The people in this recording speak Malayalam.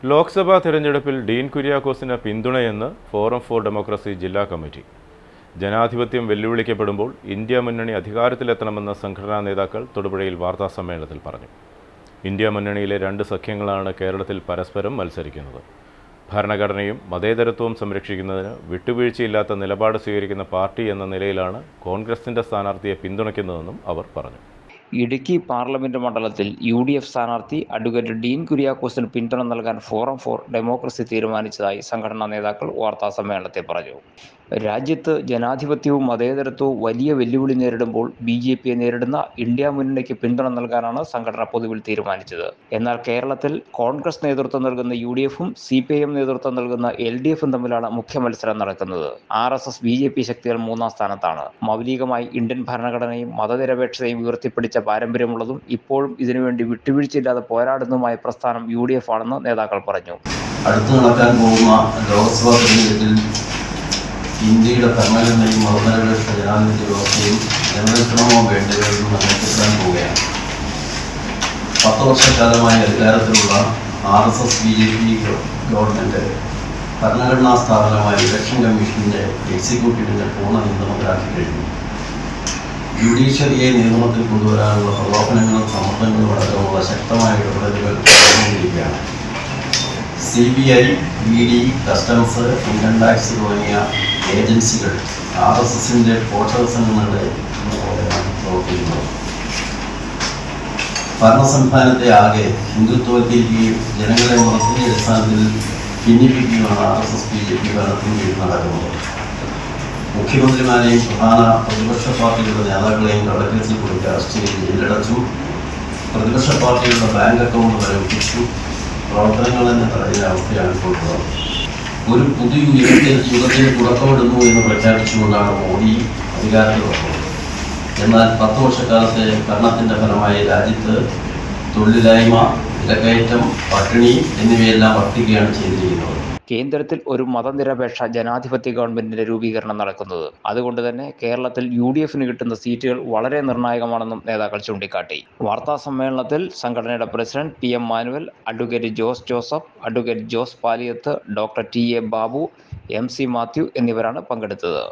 ലോക്സഭാ തെരഞ്ഞെടുപ്പിൽ ഡീൻ കുര്യാക്കോസിന് പിന്തുണയെന്ന് ഫോറം ഫോർ ഡെമോക്രസി ജില്ലാ കമ്മിറ്റി. ജനാധിപത്യം വെല്ലുവിളിക്കപ്പെടുമ്പോൾ ഇന്ത്യ മുന്നണി അധികാരത്തിലെത്തണമെന്ന് സംഘടനാ നേതാക്കൾ തൊടുപുഴയിൽ വാർത്താസമ്മേളനത്തിൽ പറഞ്ഞു. ഇന്ത്യ മുന്നണിയിലെ രണ്ട് സഖ്യങ്ങളാണ് കേരളത്തിൽ പരസ്പരം മത്സരിക്കുന്നത്. ഭരണഘടനയും മതേതരത്വവും സംരക്ഷിക്കുന്നതിന് വിട്ടുവീഴ്ചയില്ലാത്ത നിലപാട് സ്വീകരിക്കുന്ന പാർട്ടി എന്ന നിലയിലാണ് കോൺഗ്രസിൻ്റെ സ്ഥാനാർത്ഥിയെ പിന്തുണയ്ക്കുന്നതെന്നും അവർ പറഞ്ഞു. ഇടുക്കി പാർലമെന്റ് മണ്ഡലത്തിൽ UDF സ്ഥാനാർത്ഥി അഡ്വക്കേറ്റ് ഡീൻ കുര്യാക്കോസിന് പിന്തുണ നൽകാൻ ഫോറം ഫോർ ഡെമോക്രസി തീരുമാനിച്ചതായി സംഘടനാ നേതാക്കൾ വാർത്താസമ്മേളനത്തിൽ പറഞ്ഞു. രാജ്യത്ത് ജനാധിപത്യവും മതേതരത്വവും വലിയ വെല്ലുവിളി നേരിടുമ്പോൾ BJPയെ നേരിടുന്ന ഇന്ത്യ മുന്നണിക്ക് പിന്തുണ നൽകാനാണ് സംഘടന പൊതുവിൽ തീരുമാനിച്ചത്. എന്നാൽ കേരളത്തിൽ കോൺഗ്രസ് നേതൃത്വം നൽകുന്ന UDFും CPIM നേതൃത്വം നൽകുന്ന LDFും തമ്മിലാണ് മുഖ്യ മത്സരം നടക്കുന്നത്. RSS BJP ശക്തികൾ മൂന്നാം സ്ഥാനത്താണ്. മൗലികമായി ഇന്ത്യൻ ഭരണഘടനയും മതനിരപേക്ഷതയും ഉയർത്തിപ്പിടിച്ച പാരമ്പര്യമുള്ളതും ഇപ്പോഴും ഇതിനുവേണ്ടി വിട്ടുവീഴ്ചയില്ലാതെ പോരാടുന്നതുമായ പ്രസ്ഥാനം UDF ആണെന്ന് നേതാക്കൾ പറഞ്ഞു. അടുത്തു നടക്കാൻ പോകുന്ന ലോക്സഭാ തെരഞ്ഞെടുപ്പിൽ ഇന്ത്യയുടെ ഭരണഘടനയും മതനിരപേക്ഷ ജനാധിപത്യ വ്യവസ്ഥയും നിലനിൽക്കണമോ വേണ്ടയോ എന്ന് നിർണ്ണയിക്കപ്പെടാൻ പോവുകയാണ്. 10 വർഷക്കാലമായി അധികാരത്തിലുള്ള RSS BJP ഗവൺമെൻറ് ഭരണഘടനാ സ്ഥാപനമായ ഇലക്ഷൻ കമ്മീഷൻ്റെ എക്സിക്യൂട്ടീവിൻ്റെ പൂർണ്ണ നിയന്ത്രണത്തിലാക്കി കഴിഞ്ഞു. ജുഡീഷ്യറിയെ നിയമത്തിൽ കൊണ്ടുവരാനുള്ള പ്രലോഭനങ്ങളും സമ്മർദ്ദങ്ങളും അടക്കമുള്ള ശക്തമായ ഇടപെടലുകൾ നടന്നുകൊണ്ടിരിക്കുകയാണ്. CBI, ED, customs, income tax തുടങ്ങിയ ഏജൻസികൾ RSSൻ്റെ പോഷകസംഘങ്ങളുടെ പോലെയാണ് പ്രവർത്തിക്കുന്നത്. ഭരണസംസ്ഥാനത്തെ ആകെ ഹിന്ദുത്വവൽക്കരിക്കുകയും ജനങ്ങളെ മതത്തിന്റെ അടിസ്ഥാനത്തിൽ ഭിന്നിപ്പിക്കുകയുമാണ് RSS BJP ഭരണത്തിന് കീഴിൽ നടക്കുന്നത്. മുഖ്യമന്ത്രിമാരെയും പ്രധാന പ്രതിപക്ഷ പാർട്ടികളുടെ നേതാക്കളെയും കള്ളക്കേസിൽ കൊടുത്ത് അറസ്റ്റ് ചെയ്ത് ജയിലടച്ചും പ്രതിപക്ഷ പാർട്ടികളുടെ ബാങ്ക് അക്കൗണ്ട് മരവിപ്പിച്ചും പ്രവർത്തനങ്ങൾ തന്നെ തടയുന്ന അവസ്ഥയാണ് ഇപ്പോൾ ഉള്ളത്. ഒരു പുതിയ യുഗത്തിന് തുടക്കമിടുന്നു എന്ന് പ്രഖ്യാപിച്ചുകൊണ്ടാണ് മോദി അധികാരത്തിൽ വന്നത്. എന്നാൽ 10 വർഷക്കാലത്തെ ഭരണത്തിൻ്റെ ഫലമായി രാജ്യത്ത് തൊഴിലില്ലായ്മ, വിലക്കയറ്റം, പട്ടിണി എന്നിവയെല്ലാം വർദ്ധിക്കുകയാണ് ചെയ്തിരിക്കുന്നത്. കേന്ദ്രത്തിൽ ഒരു മതനിരപേക്ഷ ജനാധിപത്യ ഗവൺമെന്റിന്റെ രൂപീകരണം നടക്കുന്നത്. അതുകൊണ്ട് തന്നെ കേരളത്തിൽ UDFന് കിട്ടുന്ന സീറ്റുകൾ വളരെ നിർണായകമാണെന്നും നേതാക്കൾ ചൂണ്ടിക്കാട്ടി. വാർത്താ സമ്മേളനത്തിൽ സംഘടനയുടെ president PM Manuel, advocate Jose Joseph, advocate Jose Paliyath, doctor TA Babu, MC Mathew എന്നിവരാണ് പങ്കെടുത്തത്.